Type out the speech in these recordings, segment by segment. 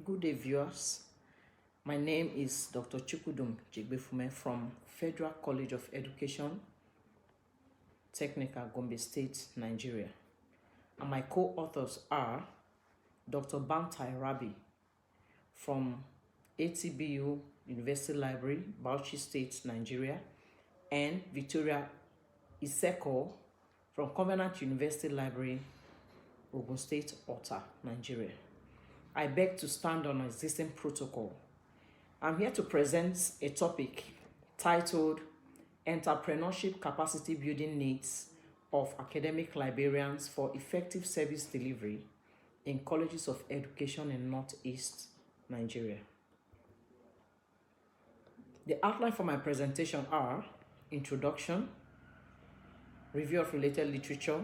Good day, viewers. My name is Dr. Chukudum Jigbefume from Federal College of Education, Technical, Gombe State, Nigeria. And my co-authors are Dr. Bantai Rabi from ATBU University Library, Bauchi State, Nigeria, and Victoria Iseko from Covenant University Library, Ogun State, Ota, Nigeria. I beg to stand on existing protocol. I'm here to present a topic titled Entrepreneurship Capacity Building Needs of Academic Librarians for Effective Service Delivery in Colleges of Education in Northeast Nigeria. The outline for my presentation are introduction, review of related literature,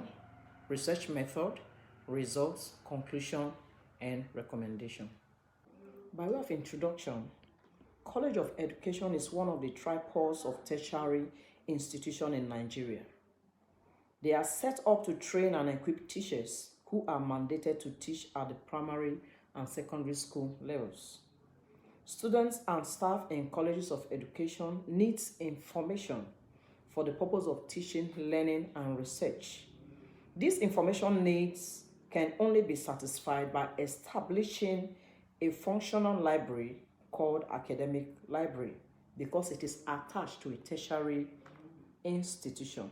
research method, results, conclusion, and recommendation. By way of introduction, College of Education is one of the tripods of tertiary institutions in Nigeria. They are set up to train and equip teachers who are mandated to teach at the primary and secondary school levels. Students and staff in colleges of education need information for the purpose of teaching, learning, and research. These information needs can only be satisfied by establishing a functional library called academic library because it is attached to a tertiary institution.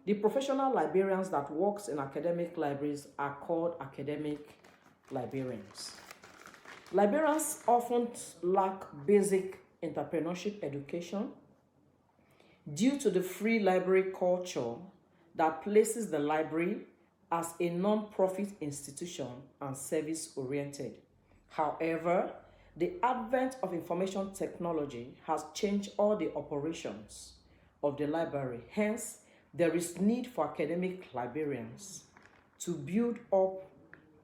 The professional librarians that works in academic libraries are called academic librarians. Librarians often lack basic entrepreneurship education due to the free library culture that places the library as a non-profit institution and service-oriented. However, the advent of information technology has changed all the operations of the library. Hence, there is need for academic librarians to build up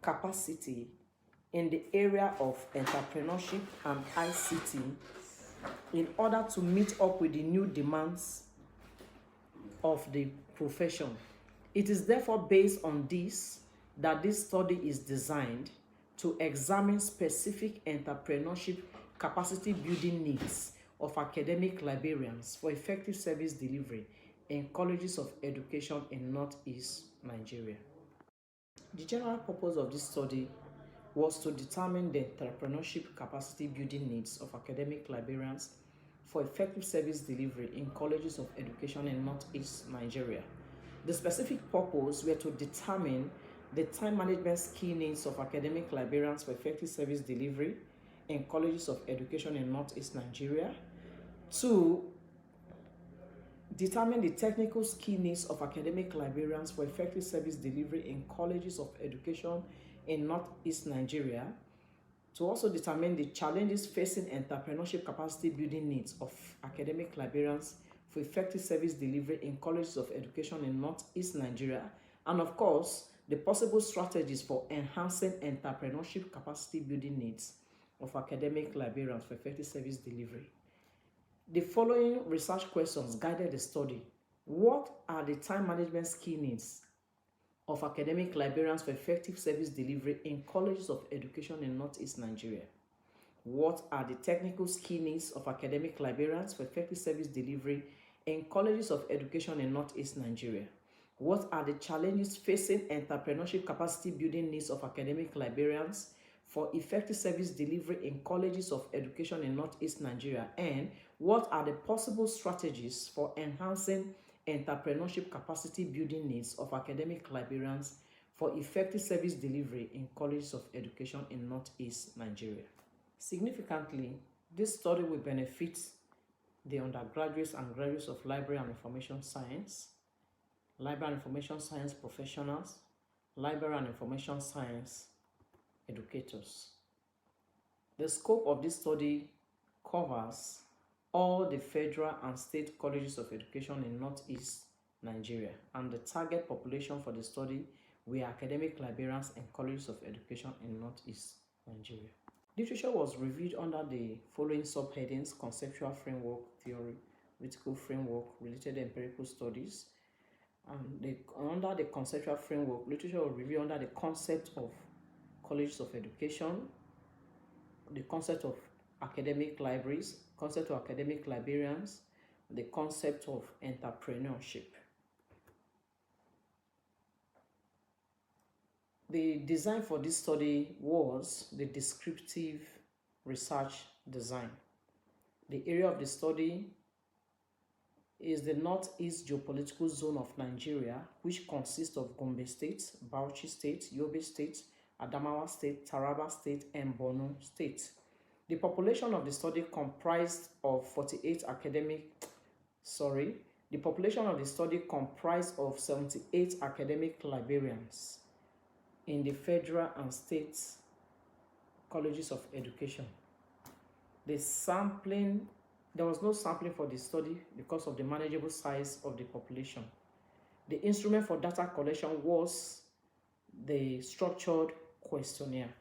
capacity in the area of entrepreneurship and ICT in order to meet up with the new demands of the profession. It is therefore based on this that this study is designed to examine specific entrepreneurship capacity building needs of academic librarians for effective service delivery in colleges of education in Northeast Nigeria. The general purpose of this study was to determine the entrepreneurship capacity building needs of academic librarians for effective service delivery in colleges of education in Northeast Nigeria. The specific purpose were to determine the time management skill needs of academic librarians for effective service delivery in colleges of education in Northeast Nigeria, to determine the technical skill needs of academic librarians for effective service delivery in colleges of education in Northeast Nigeria, to also determine the challenges facing entrepreneurship capacity building needs of academic librarians for effective service delivery in colleges of education in Northeast Nigeria, and of course, the possible strategies for enhancing entrepreneurship capacity building needs of academic librarians for effective service delivery. The following research questions guided the study. What are the time management skill needs of academic librarians for effective service delivery in colleges of education in Northeast Nigeria? What are the technical skill needs of academic librarians for effective service delivery in colleges of education in Northeast Nigeria? What are the challenges facing entrepreneurship capacity building needs of academic librarians for effective service delivery in colleges of education in Northeast Nigeria? And what are the possible strategies for enhancing entrepreneurship capacity building needs of academic librarians for effective service delivery in colleges of education in Northeast Nigeria? Significantly, this study will benefit the undergraduates and graduates of library and information science, library and information science professionals, library and information science educators. The scope of this study covers all the federal and state colleges of education in Northeast Nigeria, and the target population for the study were academic librarians and colleges of education in Northeast Nigeria. Literature was reviewed under the following subheadings: conceptual framework, theoretical framework, related empirical studies. Under the conceptual framework, literature was reviewed under the concept of colleges of education, the concept of academic libraries, concept of academic librarians, the concept of entrepreneurship. The design for this study was the descriptive research design. The area of the study is the Northeast Geopolitical Zone of Nigeria, which consists of Gombe State, Bauchi State, Yobe State, Adamawa State, Taraba State, and Borno State. The population of the study comprised of 78 the population of the study comprised of 78 academic librarians in the federal and state colleges of education. There was no sampling for the study because of the manageable size of the population. The instrument for data collection was the structured questionnaire.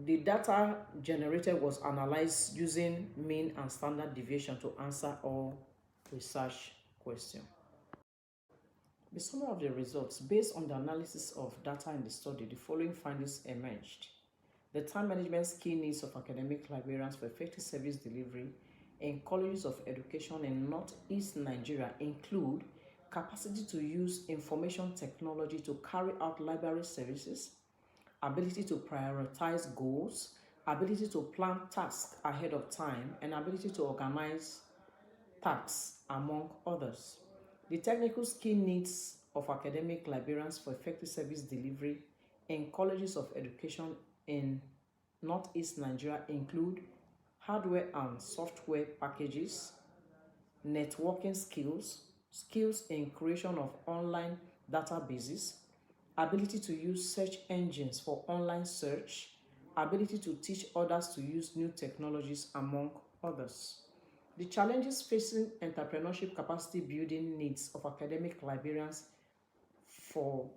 The data generated was analyzed using mean and standard deviation to answer all research questions. The summary of the results: based on the analysis of data in the study, the following findings emerged. The time management skill needs of academic librarians for effective service delivery in colleges of education in Northeast Nigeria include capacity to use information technology to carry out library services, ability to prioritize goals, ability to plan tasks ahead of time, and ability to organize tasks, among others. The technical skill needs of academic librarians for effective service delivery in colleges of education in Northeast Nigeria include hardware and software packages, networking skills, skills in creation of online databases, ability to use search engines for online search, ability to teach others to use new technologies, among others. The challenges facing entrepreneurship capacity building needs of academic librarians for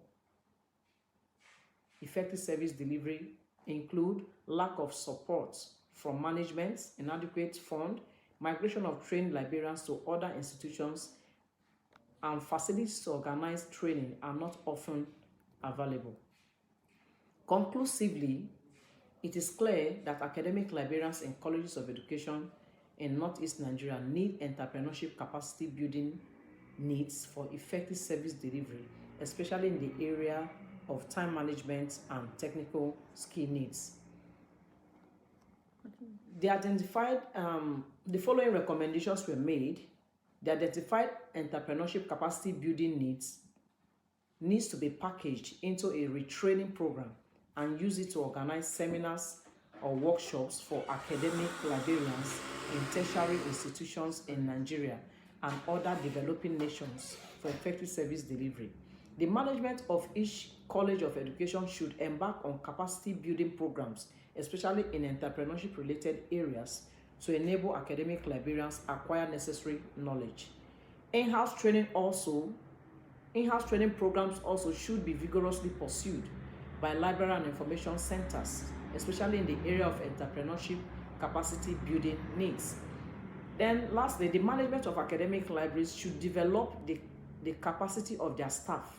effective service delivery include lack of support from management, inadequate fund, migration of trained librarians to other institutions, and facilities to organize training are not often available. Conclusively, it is clear that academic librarians in colleges of education in Northeast Nigeria need entrepreneurship capacity building needs for effective service delivery, especially in the area of time management and technical skill needs. The following recommendations were made. The identified entrepreneurship capacity building needs to be packaged into a retraining program and use it to organize seminars or workshops for academic librarians in tertiary institutions in Nigeria and other developing nations for effective service delivery. The management of each college of education should embark on capacity building programs, especially in entrepreneurship related areas, to enable academic librarians acquire necessary knowledge. In-house training programs also should be vigorously pursued by library and information centers, especially in the area of entrepreneurship capacity building needs. Then lastly, the management of academic libraries should develop the capacity of their staff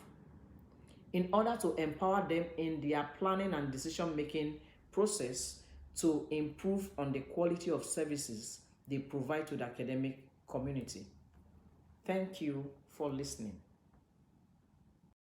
in order to empower them in their planning and decision-making process to improve on the quality of services they provide to the academic community. Thank you for listening.